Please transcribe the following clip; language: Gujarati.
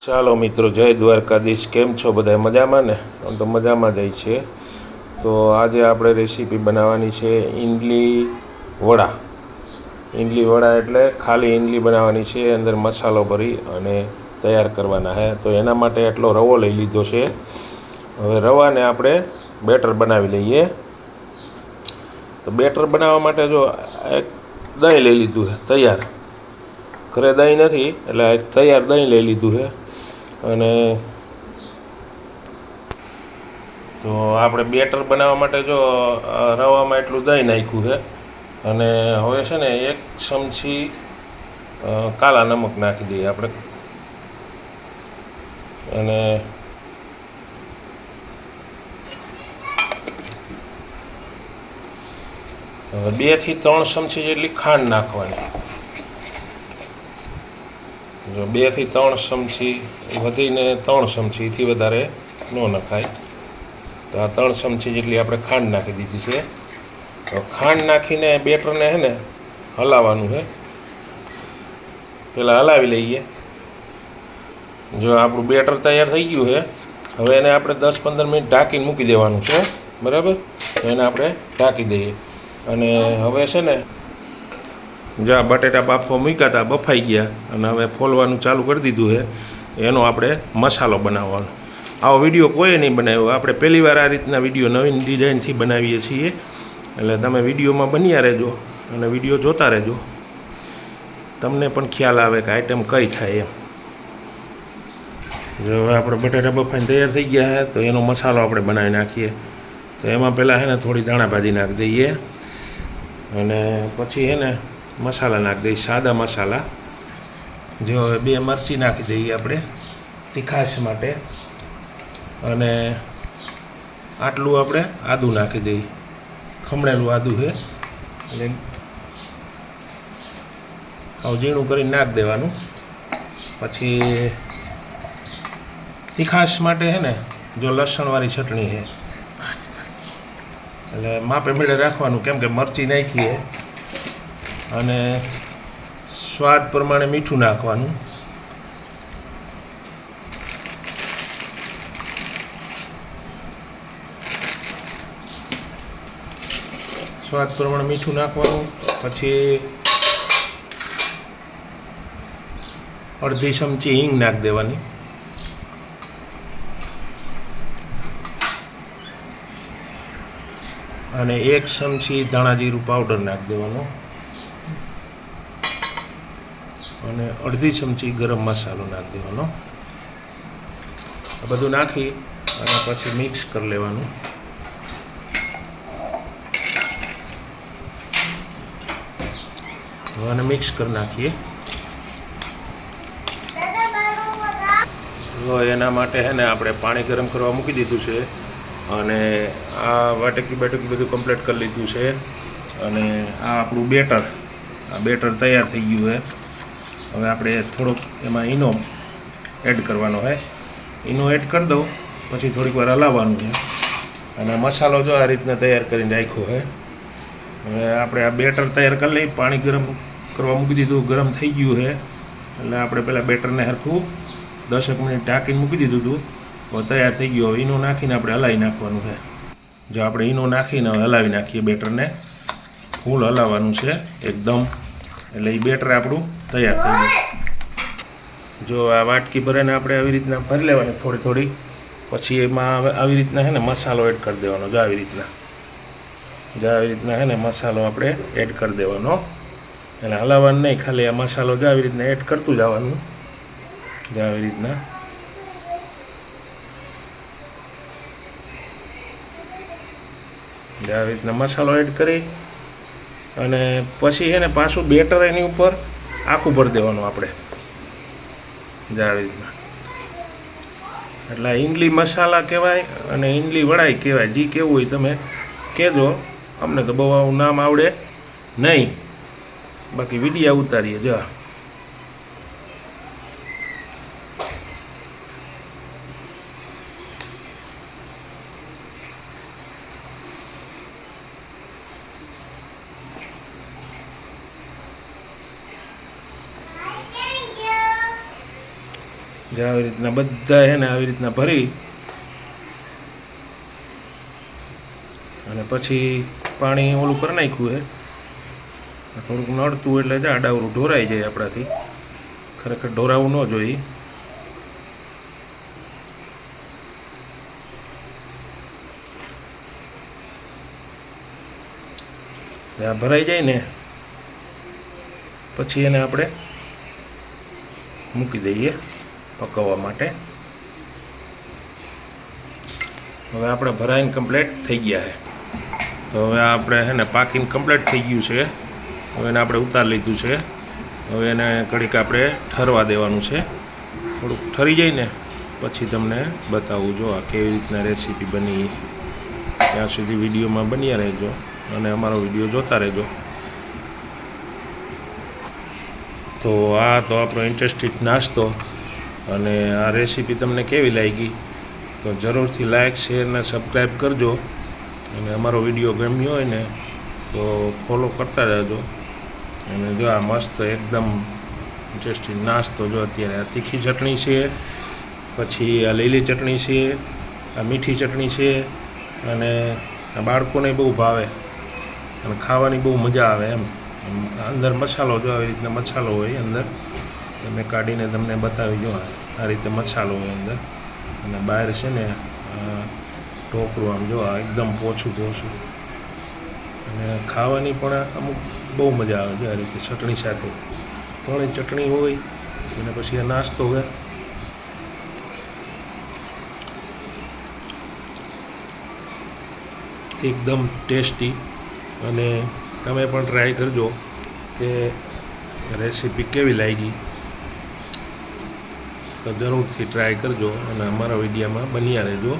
ચાલો મિત્રો, જય દ્વારકાધીશ. કેમ છો બધા? મજામાં ને? આમ તો મજામાં જ છે. તો આજે આપણે રેસીપી બનાવવાની છે ઈડલી વડા. ઈડલી વડા એટલે ખાલી ઈડલી બનાવવાની છે, અંદર મસાલો ભરી અને તૈયાર કરવાના છે. તો એના માટે એટલો રવો લઈ લીધો છે. હવે રવાને આપણે બેટર બનાવી લઈએ. તો બેટર બનાવવા માટે જો એક દહીં લઈ લીધું છે તૈયાર. ઘરે દહીં નથી એટલે તૈયાર દહીં લઈ લીધું છે. અને તો આપણે બેટર બનાવવા માટે જો રવામાં એટલું દહીં નાખ્યું છે. અને હવે છે ને 1 ચમચી કાળા નમક નાખી દઈએ આપણે. અને 2 થી 3 ચમચી જેટલી ખાંડ નાખવાની. જો 2 થી 3 ચમચી, વધીને 3 ચમચીથી વધારે ન નખાય. તો આ 3 ચમચી જેટલી આપણે ખાંડ નાખી દીધી છે. તો ખાંડ નાખીને બેટરને છે ને હલાવવાનું છે. પહેલાં હલાવી લઈએ. જો આપણું બેટર તૈયાર થઈ ગયું છે. હવે એને આપણે 10-15 મિનિટ ઢાંકીને મૂકી દેવાનું છે, બરાબર? તો એને આપણે ઢાંકી દઈએ. અને હવે છે ને જો આ બટેટા બાફવા મૂક્યા હતા, બફાઈ ગયા અને હવે ફોલવાનું ચાલુ કરી દીધું છે. એનો આપણે મસાલો બનાવવાનો. આવો વિડીયો કોઈએ નહીં બનાવ્યો. આપણે પહેલીવાર આ રીતના વિડીયો નવીન ડિઝાઇનથી બનાવીએ છીએ. એટલે તમે વિડીયોમાં બન્યા રહેજો અને વિડીયો જોતા રહેજો. તમને પણ ખ્યાલ આવે કે આઈટમ કઈ થાય એમ. જો હવે આપણે બટેટા બફાઈને તૈયાર થઈ ગયા છે, તો એનો મસાલો આપણે બનાવી નાખીએ. તો એમાં પહેલાં છે ને થોડી ધાણા ભાજી નાખી દઈએ. અને પછી છે ને મસાલા નાખી દઈએ, સાદા મસાલા. જો હવે 2 મરચી નાખી દઈએ આપણે તીખાશ માટે. અને આટલું આપણે આદું નાખી દઈએ, ખમણેલું આદું છે. એટલે આવું ઝીણું કરીને નાખી દેવાનું. પછી તીખાશ માટે છે ને જો લસણવાળી ચટણી છે, એટલે માપે મેળે રાખવાનું, કેમ કે મરચી નાખીએ. અને સ્વાદ પ્રમાણે મીઠું નાખવાનું. સ્વાદ પ્રમાણે મીઠું નાખવાનું. પછી અડધી ચમચી હિંગ નાખી દેવાની. અને 1 ચમચી ધાણા જીરું પાવડર નાખી દેવાનો. અને અડધી ચમચી ગરમ મસાલો નાખી દેવાનો. આ બધું નાખી અને પછી મિક્સ કરી લેવાનું. અને મિક્સ કરી નાખીએ. તો એના માટે છે ને આપણે પાણી ગરમ કરવા મૂકી દીધું છે. અને આ વાટકી બાટકી બધું કમ્પ્લીટ કરી લીધું છે. અને આ આપણું બેટર તૈયાર થઈ ગયું છે. હવે આપણે થોડોક એમાં ઈનો એડ કરવાનો છે. ઈનો એડ કરી દઉં, પછી થોડીક વાર હલાવવાનું છે. અને મસાલો જો આ રીતના તૈયાર કરીને રાખ્યો છે. હવે આપણે આ બેટર તૈયાર કરી લઈએ. પાણી ગરમ કરવા મૂકી દીધું, ગરમ થઈ ગયું છે. એટલે આપણે પહેલાં બેટરને સરખું 10 મિનિટ ઢાંકીને મૂકી દીધું હતું. હવે તૈયાર થઈ ગયો. ઈનો નાખીને આપણે હલાવી નાખવાનું છે. જો આપણે ઈનો નાખીને હવે હલાવી નાખીએ બેટરને. ફૂલ હલાવવાનું છે એકદમ. એટલે એ બેટર આપણું તૈયાર થઈ ગયું. જો આ વાટકી ભરીને આપણે આવી રીતના ભરી લેવાની થોડી થોડી. પછી એમાં આવી રીતના છે ને મસાલો એડ કરી દેવાનો. જો આવી રીતના છે ને મસાલો આપણે એડ કરી દેવાનો. એટલે હલાવવાનું નહીં, ખાલી આ મસાલો જો આવી રીતના એડ કરતું જવાનું. જો આવી રીતના. આવી રીતના મસાલો એડ કરી અને પછી છે ને પાછું બેટર એની ઉપર આખું ભરી દેવાનું આપણે. આવી રીતના. એટલે ઈડલી મસાલા કહેવાય અને ઈડલી વડાઈ કહેવાય. જે કેવું હોય તમે કહેજો. અમને તો બહુ આવું નામ આવડે નહીં. બાકી વિડીયા ઉતારીએ. જો જે આવી રીતના બધા છે ને આવી રીતના ભરી અને પછી પાણી ઓલું કરી નાખ્યું છે થોડુંક નડતું એટલે જ આડાવરું ઢોરાઈ જાય આપણાથી ખરેખર ઢોરાવું ન જોઈએ આ ભરાઈ જાય ને પછી એને આપણે મૂકી દઈએ પકવવા માટે હવે આપણે ભરાઈને કમ્પ્લીટ થઈ ગયા છે તો હવે આપણે છે ને પાકીને કમ્પ્લીટ થઈ ગયું છે હવે એને આપણે ઉતારી લીધું છે હવે એને ઘડીક આપણે ઠરવા દેવાનું છે થોડુંક ઠરી જાય ને પછી તમને બતાવું જો આ કેવી રીતના રેસીપી બની ત્યાં સુધી વિડીયોમાં બન્યા રહેજો અને અમારો વિડીયો જોતા રહેજો તો આ તો આપણો ઇન્ટરેસ્ટિંગ નાસ્તો અને આ રેસીપી તમને કેવી લાગી તો જરૂરથી લાઇક શેર અને સબસ્ક્રાઈબ કરજો અને અમારો વિડીયો ગમ્યો હોય ને તો ફોલો કરતા રહેજો અને જો આ મસ્ત એકદમ ઇન્ટરેસ્ટિંગ નાસ્તો જો અત્યારે આ તીખી ચટણી છે પછી આ લીલી ચટણી છે આ મીઠી ચટણી છે અને આ બાળકોને બહુ ભાવે અને ખાવાની બહુ મજા આવે એમ અંદર મસાલો જો આવી રીતના મસાલો હોય અંદર મેં કાઢીને તમને બતાવી જો આ રીતે મસાલો હોય અંદર અને બહાર છે ને ઢોકળું આમ જો આ એકદમ પોછું અને ખાવાની પણ અમુક બહુ મજા આવે છે આ રીતે ચટણી સાથે ત્રણેય ચટણી હોય અને પછી આ નાસ્તો હોય એકદમ ટેસ્ટી અને તમે પણ ટ્રાય કરજો કે રેસીપી કેવી લાગી તો જરૂરથી ટ્રાય કરજો અને અમારા વિડીયોમાં બન્યા રહેજો